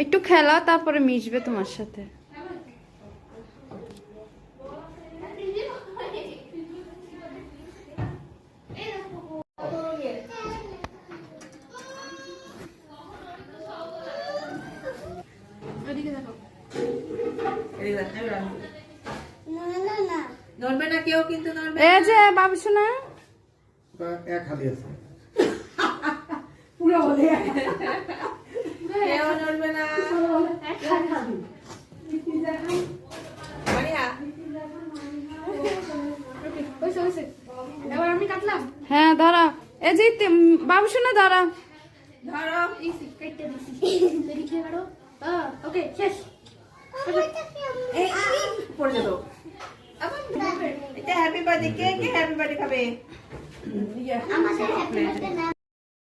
একটু খেলা তারপরে মিশবে তোমার সাথে। নড়বে না কেউ, কিন্তু নড়বে এই যে বাবু শোনা এক হালি আছে পুরো বলে কেউ নড়বে না। মারিয়া এবার আমি কাটলাম। হ্যাঁ ধরা। এই যে বাবু শোনা ধরা। ধরো। এই কেটে দিছি দেরি কি করো। ওকে শেষ। এই পড়ে যেত। এটা হ্যাপি বার্থডে, কে কে হ্যাপি বার্থডে খাবে? আমাকে হ্যাপি বার্থডে না